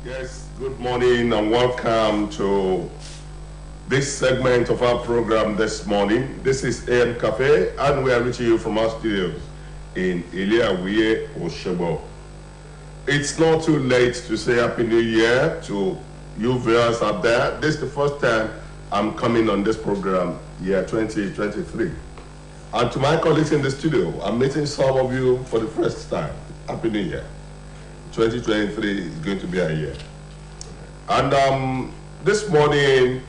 Yes, good morning and welcome to this segment of our program this morning. This is AM Cafe and we are reaching you from our studios in Iliawiye, Osogbo. It's not too late to say Happy New Year to you viewers out there. This is the first time I'm coming on this program, year 2023. And to my colleagues in the studio, I'm meeting some of you for the first time. Happy New Year. 2023 is going to be a year. And this morning,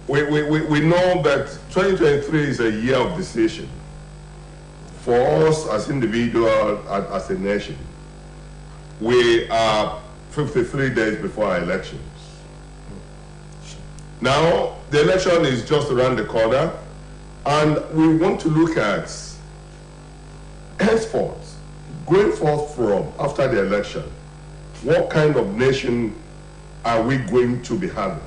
we know that 2023 is a year of decision for us as individuals, as a nation. We are 53 days before our elections. Now, the election is just around the corner, and we want to look at henceforth, going forth from after the election, what kind of nation are we going to be having?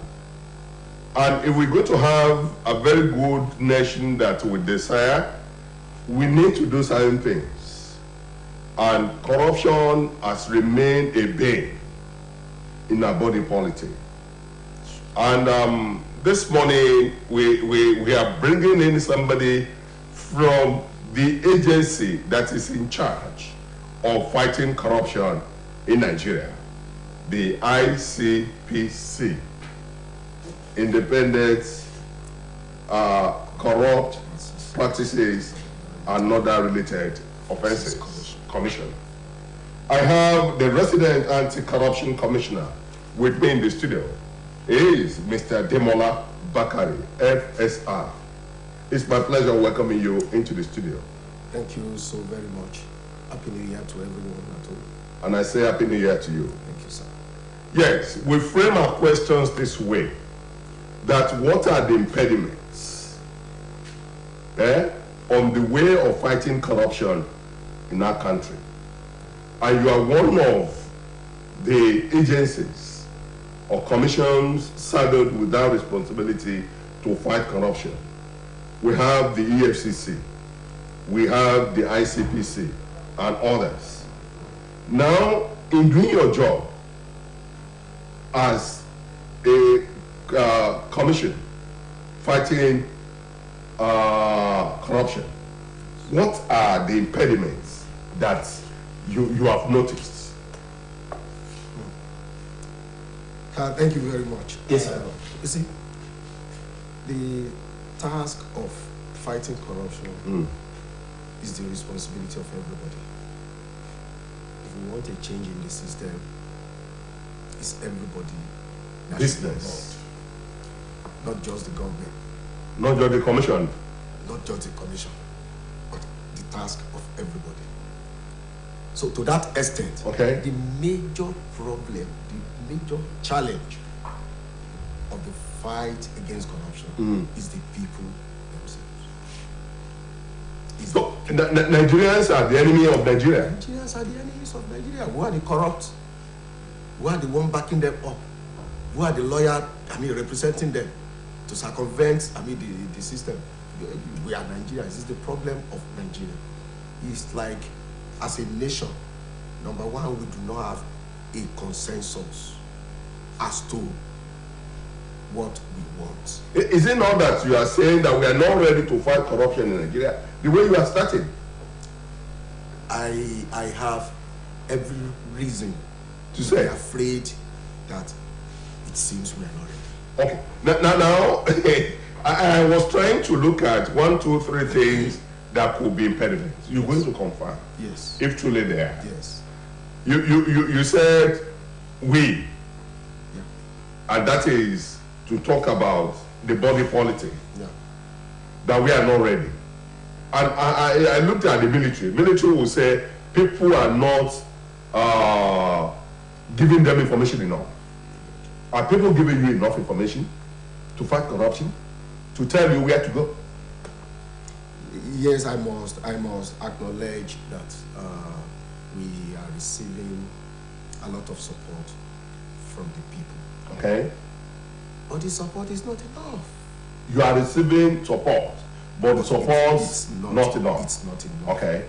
And if we're going to have a very good nation that we desire, we need to do certain things. And corruption has remained a bane in our body politic. And this morning, we are bringing in somebody from the agency that is in charge of fighting corruption in Nigeria, the ICPC, Independent Corrupt Practices and Other Related Offenses Commission. I have the resident anti-corruption commissioner with me in the studio. He is Mr. Demola Bakari, FSR. It's my pleasure welcoming you into the studio. Thank you so very much. Happy New Year to everyone at home. And I say Happy New Year to you. Thank you, sir. Yes, we frame our questions this way, that what are the impediments on the way of fighting corruption in our country? And you are one of the agencies or commissions saddled with that responsibility to fight corruption. We have the EFCC, we have the ICPC, and others. Now, in doing your job as a commission fighting corruption, what are the impediments that you have noticed? Thank you very much. Yes, sir. You see, the task of fighting corruption is the responsibility of everybody. If we want a change in the system, it's everybody that should be involved. Not just the government. Not just the commission. Not just the commission, but the task of everybody. So to that extent, okay, the major problem, the major challenge of the fight against corruption is the people themselves. So Nigerians are the enemy of Nigeria. Nigerians are the enemies of Nigeria. Who are the corrupt? Who are the one backing them up? Who are the lawyer, representing them to circumvent, the system? We are Nigerians. This is the problem of Nigeria. It's like, as a nation, number one, we do not have a consensus as to what we want. Is it not that you are saying that we are not ready to fight corruption in Nigeria the way you are starting? I have every reason to say be afraid that it seems we are not ready. Okay. Now I was trying to look at 1, 2, 3 things that could be impediments. You're going to confirm. Yes. If truly they are. Yes. You said we. Yeah. And that is to talk about the body politic. Yeah. That we are not ready. And I looked at the military. Military will say people are not giving them information enough. Are people giving you enough information to fight corruption? To tell you where to go? Yes, I must acknowledge that we are receiving a lot of support from the people. Okay. But the support is not enough. You are receiving support, but the support it's not enough. It's not enough. Okay.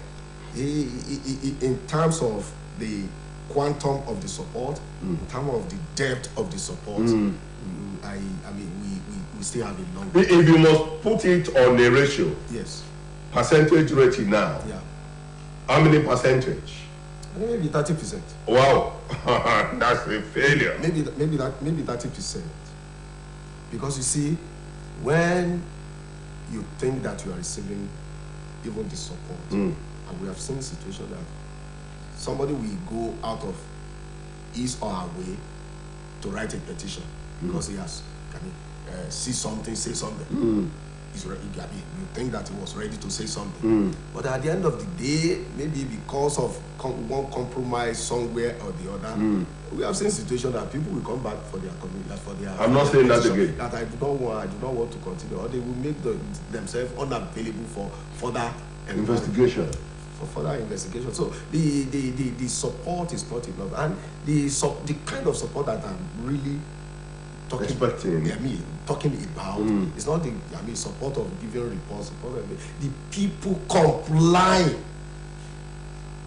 In terms of the quantum of the support, in terms of the depth of the support, I mean, we still have a long way. If you must put it on a ratio, Yes. percentage rating now, Yeah. how many percentage? Maybe 30%. Wow, that's a failure. Maybe 30%. Because you see, when you think that you are receiving even the support, and we have seen a situation that somebody will go out of his or her way to write a petition because he has see something, say something. He's ready. You think that he was ready to say something, but at the end of the day, maybe because of one compromise somewhere or the other, we have seen situations that people will come back for their community, for their. I'm not saying that again. That I do not want to continue, or they will make themselves unavailable for further Investigation. For further investigation. So the support is not enough, and the kind of support that I'm really talking about it's not the support of giving reports, support of the people comply.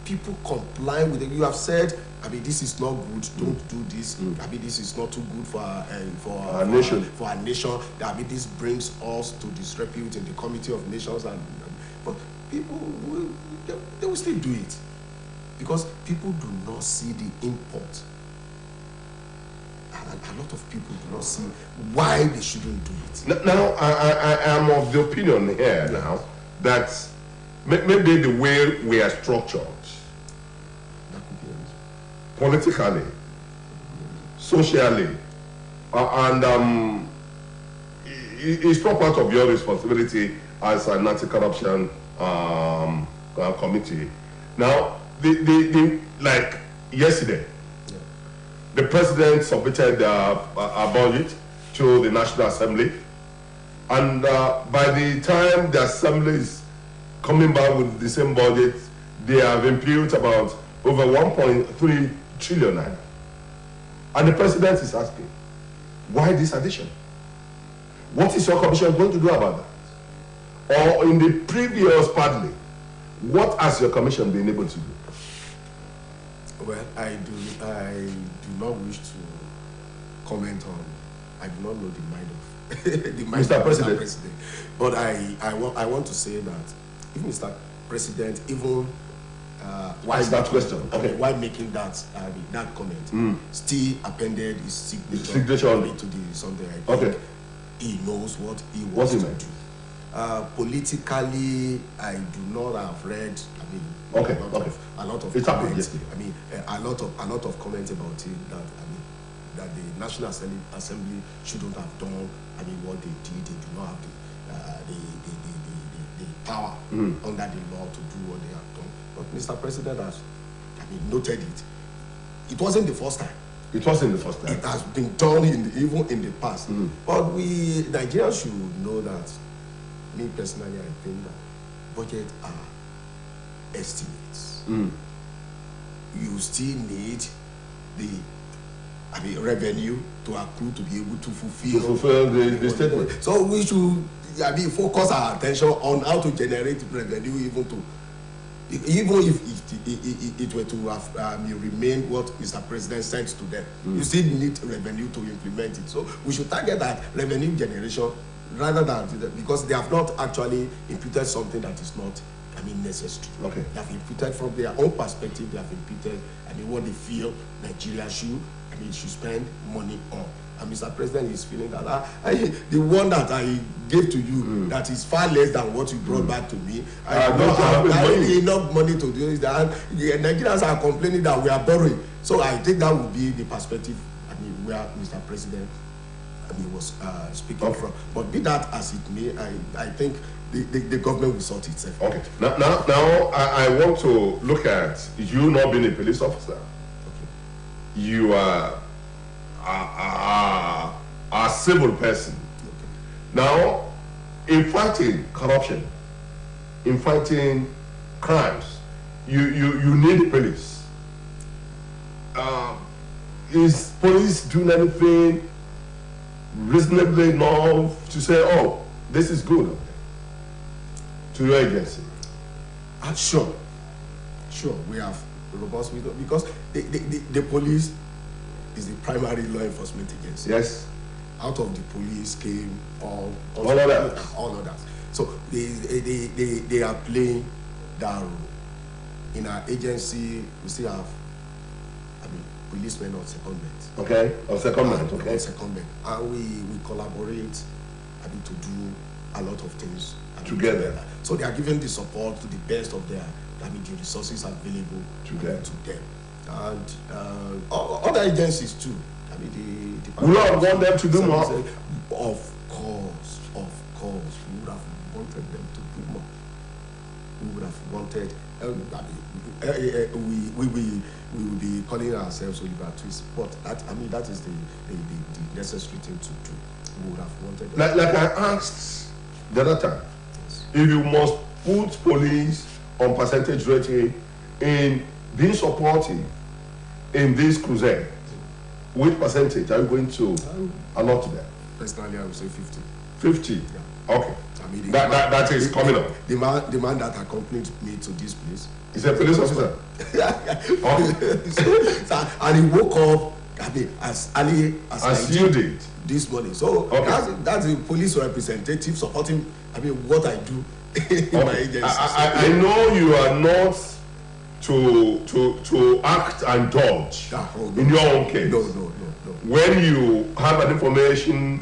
People comply with it. You have said, this is not good, don't do this. This is not too good for our nation. For our nation. This brings us to disrepute in the Committee of Nations, but people they will still do it because people do not see the import. A lot of people do not see why they shouldn't do it. Now, I am of the opinion here now that maybe the way we are structured, politically, socially, and it's not part of your responsibility as an anti-corruption committee. Now, like yesterday, the president submitted a budget to the National Assembly, and by the time the Assembly is coming back with the same budget, they have imputed about over 1.3 trillion naira. And the president is asking, why this addition? What is your commission going to do about that? Or in the previous partly, what has your commission been able to do? Well, I do not wish to comment on. I do not know the mind of the mind Mr. of President. Mr. President. But I want to say that if Mr. President, even Why is that question? Okay. Why making that that comment, still appended his signature on it to the something. I think he knows what he wants to do. Politically, I do not have read. A lot of it's comments. happened, a lot of comments about it that the National Assembly shouldn't have done. What they did, they do not have the power under the law to do what they have done. But Mr. President has, noted it. It wasn't the first time. It wasn't the first time. It has been done even in the past. But we Nigerians should know that. Me personally, I think that budget are estimates. You still need the revenue to accrue to be able to fulfill the statement. So we should focus our attention on how to generate revenue, even if it were to have remain what Mr. President sent to them. You still need revenue to implement it. So we should target that revenue generation rather than, because they have not actually imputed something that is not necessary. Okay. They have imputed from their own perspective. They have imputed what they feel Nigeria should spend money on. And Mr. President is feeling that the one that I gave to you that is far less than what you brought back to me. I don't have enough money to do it. And Nigerians are complaining that we are borrowing. So I think that would be the perspective where Mr. President was speaking from. But be that as it may, I think the government will sort itself. Okay. Now I want to look at you not being a police officer. Okay. You are a civil person. Okay. Now, in fighting corruption, in fighting crimes. You need police. Is police doing anything reasonably enough to say, oh, this is good to your agency? Sure, we have robust with because the police is the primary law enforcement agency. Yes. Out of the police came all others. So they are playing that role. In our agency, we still have, policemen on secondment. Okay, on secondment. Okay. On secondment, and we collaborate, to do a lot of things together. So they are giving the support to the best of their, the resources available to them. And other agencies too. We don't want them to do more. Of course, we would have wanted them to do more. We would have wanted. We will be calling ourselves libertarians, but that is the necessary thing to do. We would have wanted. Like I asked the other time, if you must put police on percentage rating in being supportive in this crusade, which percentage are you going to allot to them? Personally, I would say 50. 50? Yeah. Okay. That is coming up. The man that accompanied me to this place is a police officer. And he woke up as early as you did this morning. So that's the police representative supporting what I do in my agency. I know you are not to act and dodge in your own case. No. When you have an information,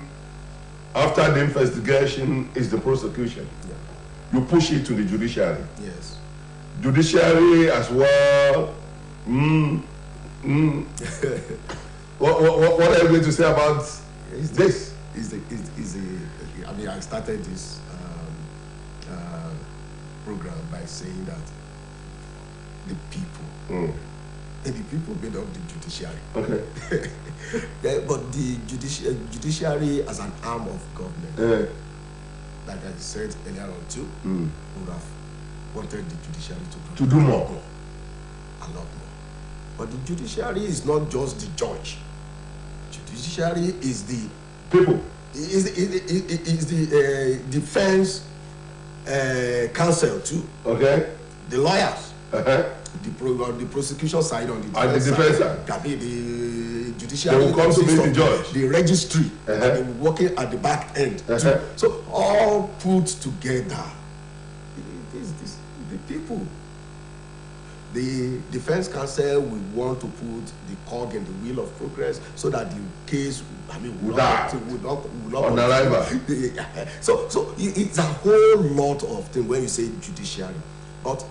after the investigation is the prosecution. Yeah. You push it to the judiciary. Yes. Judiciary as well. What are you going to say about this? I started this program by saying that the people, and the people made up the judiciary. Okay. But the judiciary as an arm of government, like I said earlier on too, would have wanted the judiciary to do more. A lot more. But the judiciary is not just the judge. Judiciary is the people. Is the defense counsel too. Okay. The lawyers. The prosecution side on the defense side. The judiciary they will come to meet the judge. The registry. They will working at the back end. So all put together, the people. The defense counsel will want to put the cog in the wheel of progress so that the case will not on arrival. So it's a whole lot of things when you say judiciary, but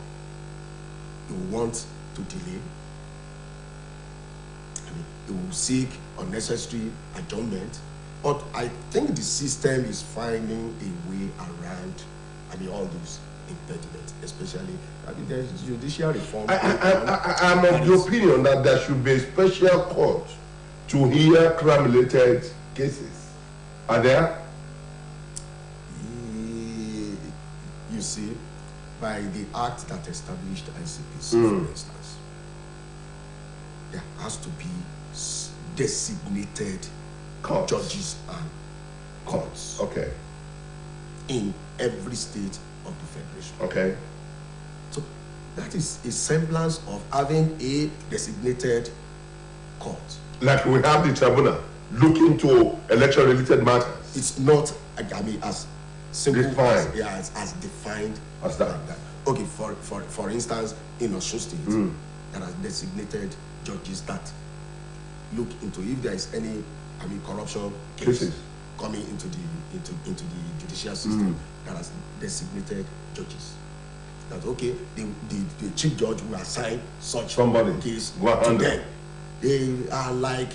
you want to delay. You will seek unnecessary adjournment, but I think the system is finding a way around all those impediments, especially there's judicial reform. I'm of the opinion that there should be a special court to hear crime-related cases. Are there? You see, by the act that established ICPC, for instance, there has to be designated judges and courts. Okay. In every state of the federation. Okay. So that is a semblance of having a designated court. Like we have the tribunal looking to election-related matters. It's not, as simple as defined as that. Like that. Okay, for instance, in Osbc State, there are designated judges that look into if there is any corruption cases coming into the judicial system. There are designated judges. That the chief judge will assign such case to them. They are like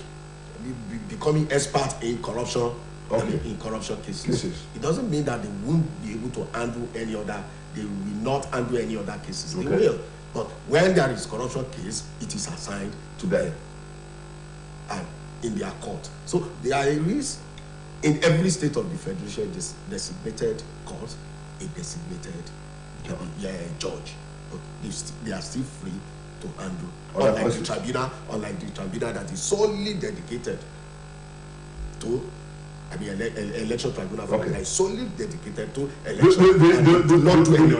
becoming experts in corruption. In corruption cases. It doesn't mean that they won't be able to handle any other. They will not handle any other cases. They will. But when there is corruption case, it is assigned to them and in their court. So there is in every state of the federation designated court, a designated judge, but they are still free to handle. Alright, Unlike the tribunal that is solely dedicated to, election tribunal that is solely dedicated to election.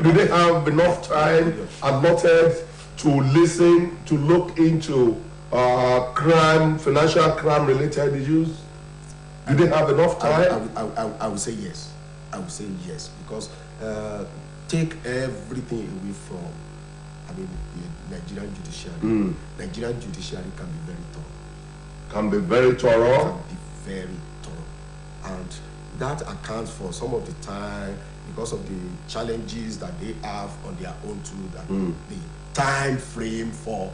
Do they have enough time allotted to listen, to look into crime, financial crime related issues? Do they have enough time? I would say yes. I would say yes, because take everything away from, the Nigerian judiciary. Nigerian judiciary can be very thorough. Can be very thorough. Can be very thorough, and that accounts for some of the time, because of the challenges that they have on their own too. That the time frame for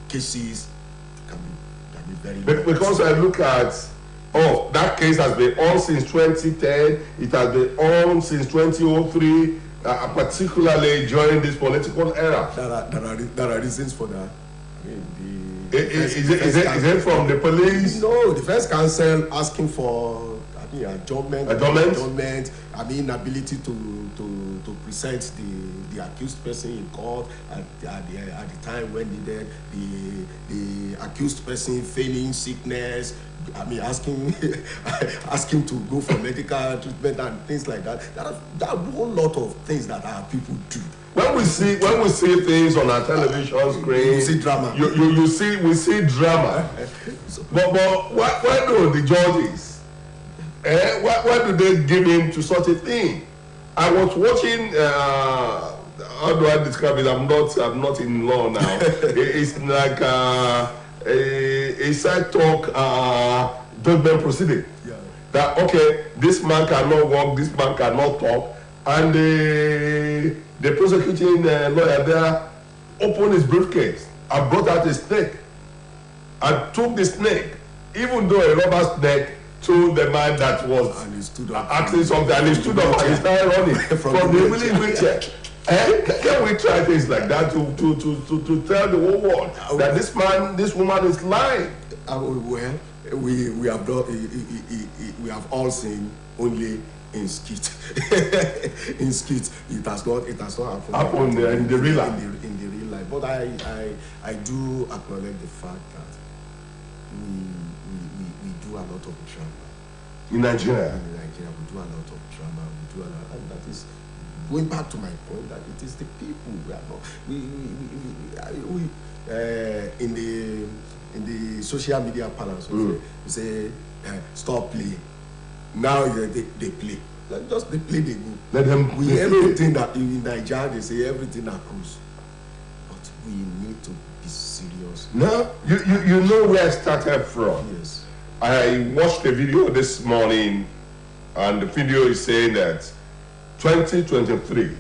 cases can be very long. Because I look at, that case has been on since 2010. It has been on since 2003, particularly during this political era. There are reasons for that. Is it from the police? No, defense counsel asking for adjournment, inability to present the accused person in court at the time when needed, the accused person feigning sickness, asking to go for medical treatment and things like that. There are a whole lot of things that our people do. When we see things on our television screen, you see drama. We see drama. But why do the judges? Why do they give in to such a thing? I was watching. How do I describe it? I'm not in law now. It's like a side talk judgment proceeding. Yeah. That okay, this man cannot walk, this man cannot talk, and the prosecuting lawyer there opened his briefcase and brought out a snake and took the snake, even though a rubber snake told the man that was asking something, and he stood up and he started running from the willing wheelchair. Can we try things like that to tell the whole world that this woman is lying? Well, we have all seen only in skit. In skit, it has not happened in the real life. In the real life. But I do acknowledge the fact that we do a lot of drama in Nigeria. In Nigeria, we do a lot of drama. And that is going back to my point that it is the people we are not. In the social media parlance, we say stop playing. Now they play. Just they play, they go. Let them play. Everything that in Nigeria they say everything accrues, but we need to be serious. No, you know where I started from. Yes. I watched a video this morning, and the video is saying that 2023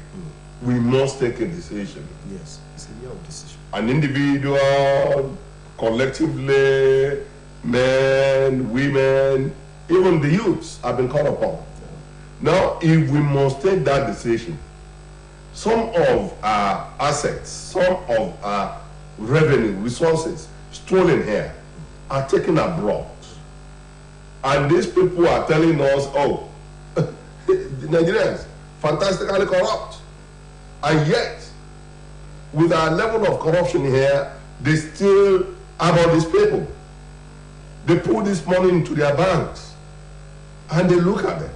we must take a decision. Yes, it's a year of decision. An individual, collectively, men, women, even the youths have been called upon. Yeah. Now, if we must take that decision, some of our assets, some of our revenue, resources stolen here are taken abroad. And these people are telling us, the Nigerians, fantastically corrupt. And yet, with our level of corruption here, they still have all these people. They put this money into their banks and they look at them.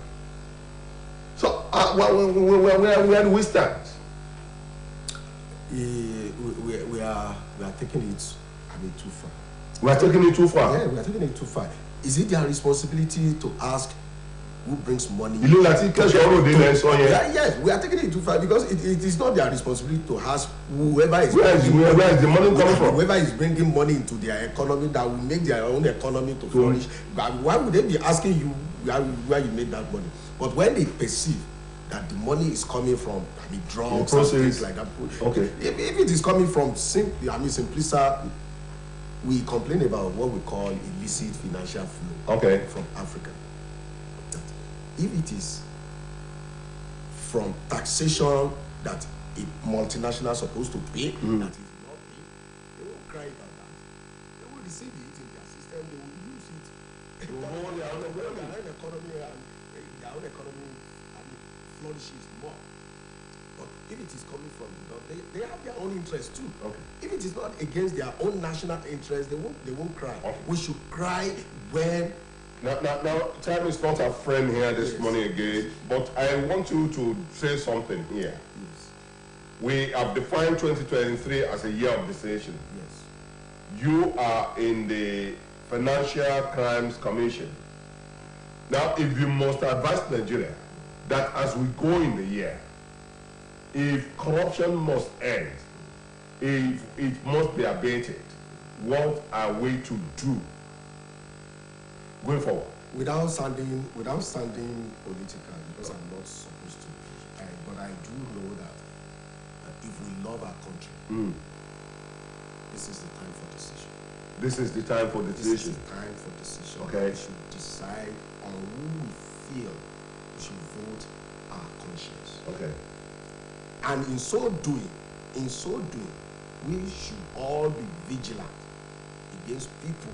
So, where do we stand? We are taking it too far. We are taking it too far? Yeah, we are taking it too far. Is it their responsibility to ask who brings money? Yes, we are taking it too far because it is not their responsibility to ask whoever is where is the money coming from? Whoever is bringing money into their economy that will make their own economy to flourish. Why would they be asking you where you made that money? But when they perceive that the money is coming from drugs and things like that, okay. If it is coming from Simplisa, we complain about what we call illicit financial flow from Africa. If it is from taxation that a multinational is supposed to pay, that is not paid, they won't cry about that. They will receive it in their system, they will use it. Their own economy flourishes more. But if it is coming from the north, they have their own interest too. Okay. If it is not against their own national interest, they won't cry. Okay. We should cry when. Now, time is not our friend here this Yes. morning again, but I want you to say something here. Yes. We have defined 2023 as a year of decision. Yes. You are in the Financial Crimes Commission. Now, if you must advise Nigeria that as we go in the year, if corruption must end, if it must be abated, what are we to do going forward? Without sounding political, because I'm not supposed to be, but I do know that if we love our country, this is the time for decision. This is the time for This decision. is the time for decision. Okay. We should decide on who we feel we should vote our conscience. Okay. And in so doing, we should all be vigilant against people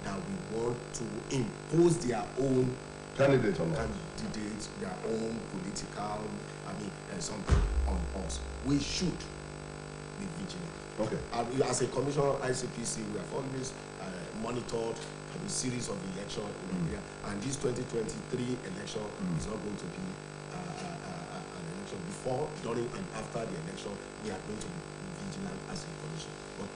that we want to impose their own Candidate or not? candidates, their own political, something on us. We should be vigilant. Okay. And as a commissioner, ICPC, we have always monitored a series of elections in Nigeria, and this 2023 election is not going to be an election. Before, during, and after the election, we are going to be vigilant as a commission. But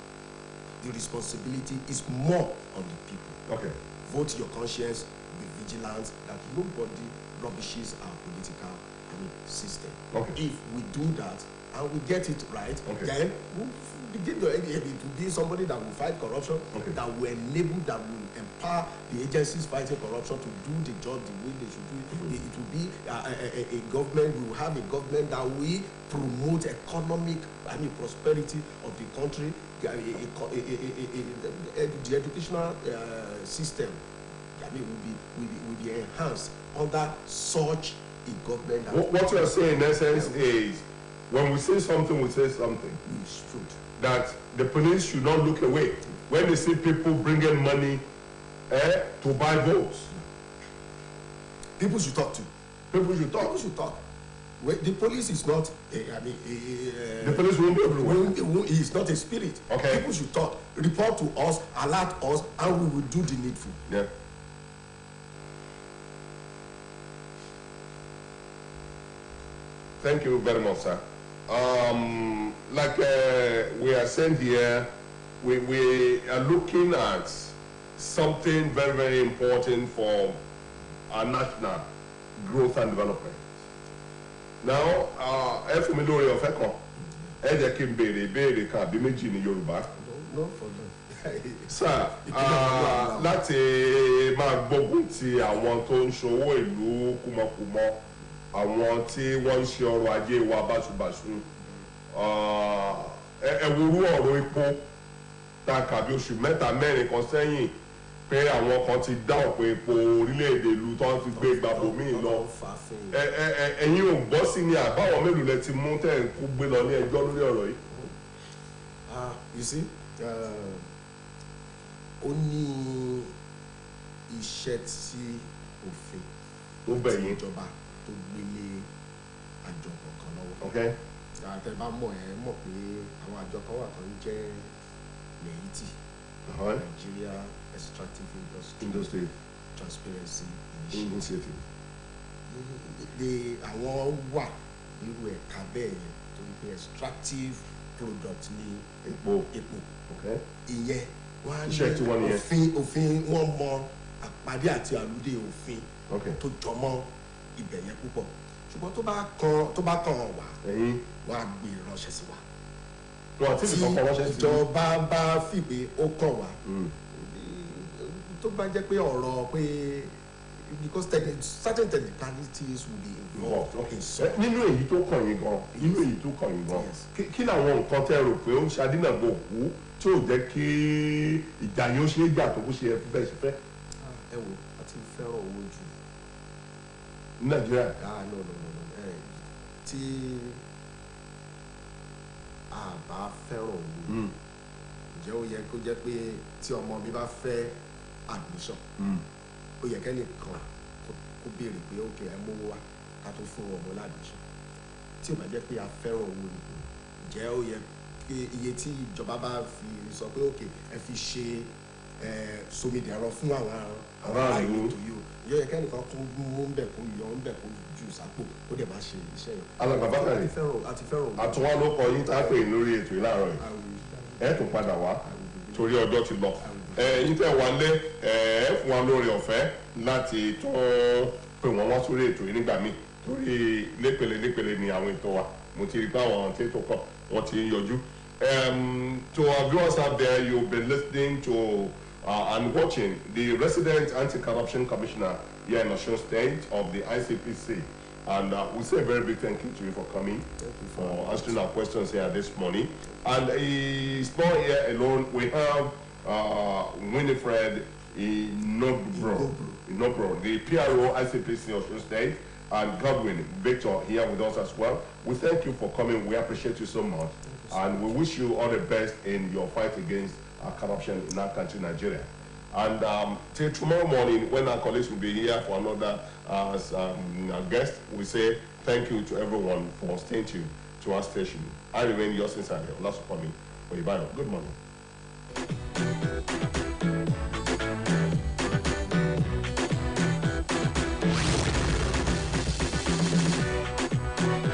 the responsibility is more on the people. Okay. Vote your conscience, be vigilant that nobody rubbishes our political system. Okay. If we do that and we get it right, Okay. then we'll begin to be somebody that will fight corruption, Okay. that will enable, that will empower the agencies fighting corruption to do the job the way they should do it. It will be a government, we will have a government that will promote economic, prosperity of the country, the educational system will be enhanced under such a government. What you are saying in essence is, when we say something, we say something. We should. That the police should not look away when they see people bringing money to buy votes. People should talk to. People should talk. People should talk. The police is not. The police won't be everywhere. He is not a spirit. Okay. People should talk. Report to us, alert us, and we will do the needful. Yeah. Thank you very much, sir. Like we are saying here, we are looking at something very, very important for our national growth and development. Now, ẹ fún mi lórí ọ̀fẹ́ kan, ẹ jẹ́ kí n béèrè ìbéèrè kan àbí méjì ní Yorùbá. No problem. Sir, láti máa gbógun ti àwọn tó ń ṣòwò ìlú kúmọkùmọ, àwọn tí wọ́n ń ṣe ọrọ̀ ajé wa báṣubàṣu, ẹ worú ọ̀rọ̀ epo ta kàbí oṣù mẹ́ta mẹ́rin kan sẹ́yìn pé àwọn kan ti dá ọ̀pọ̀ epo orílẹ̀-èdè ìlú tó ń ti gbé gbàgbó míì lọ. Ẹ̀yin ò gbọ́ sí ni àbáwọn mélòó lẹ ti mú tẹ̀ ń kó gbé lọ ní ẹjọ́ lórí ọ̀rọ̀ yìí? You see, ó ní iṣẹ́ tí òfin Ó bẹ̀ yín. ìjọba tó gbélé àjọ kọ̀ọ̀kan lọ́wọ́. Okay. Àtẹ̀bá mọ̀ ẹ́ mọ̀ pé àwọn àjọ kan wà tó ń jẹ́ NEITI, Nigeria Extractive Industry Transparency Initiative. Àwọn wà nírú ẹ̀ka bẹ́ẹ̀ yẹn torí pé extractive product ní Epo. Okay. ìyẹn wọ́n á Iṣẹ́ tí wọ́n ní yẹn. òfin wọ́n mọ àpàdé àti àlùdé òfin Okay. tó jọmọ́ ibẹ̀ yẹn púpọ̀ ṣùgbọ́n tó bá kàn wá Ẹ̀yin. wọ́n á gbé ránṣẹ́ sí wa. Wọ́n àti ìfọ̀kọ̀ ránṣẹ́ sí i. ìjọba bá fìgbé ó kàn wá tó bá jẹ́ pé ọ̀rọ̀ pé because certain technicalities will be involved. Okay. Nínú èyí tó kàn yín gan, kí làwọn nǹkan tẹ́ rò pé ó ń ṣàdínàgbò kú tí ò jẹ́ kí ìjà yóò ṣe é jà tó bó ṣe yẹ bẹ́ẹ̀ ṣe fẹ́? Ẹ wo a ti fẹ́ràn owó jù. Ní Nàìjíríà. No. Tí a bá fẹ́ràn owó, ǹjẹ́ ó yẹ kó jẹ́ pé tí ọmọ mi bá fẹ́ admission, ó yẹ kẹ́nìkan kó béèrè pé ok ẹ mówó wá ká tó fún ọmọ ládmission. tí ó bá jẹ́ pé a fẹ́ràn owó ni jẹ́ ó yẹ kí iye tí ìjọba bá fi sọ pé òkè ẹ fi ṣe sómìdẹ̀rọ fún àwọn aráàlú ètò yìí o yóò yẹ kẹ́nìkan kó mú ń bẹ̀ kó yọ ń bẹ̀ kó ju sápò ó dẹ̀ máa ṣe iṣẹ́ yẹn. alàgbà Bákàrè àtúnwá ló kọ yín tá a pè lórí ètò ìlàrọ̀ yìí ẹ tún padà wá torí ọjọ́ ti lọ yín tẹ̀ wá lé ẹ fún wa lórí ọ̀fẹ́ láti tún pè wọ́n wá sórí ètò yìí nígbà míì torí lépele ni àwọn ètò wa mo ti rí pé àwọn tí ètò kọ wọ́n ti ń yọjú. To our viewers out there, you've been listening to and watching the resident anti-corruption commissioner here in Osun State of the ICPC. And we say a very big thank you to you for coming, for answering our questions here this morning. And he's not here alone. We have Winifred Inobro, the PRO ICPC Osun State, and Godwin Victor here with us as well. We thank you for coming. We appreciate you so much. And we wish you all the best in your fight against corruption in our country, Nigeria. And till tomorrow morning, when our colleagues will be here for another guest, we say thank you to everyone for staying tuned to our station. I remain yours sincerely, Olasupami Oyibado. Good morning.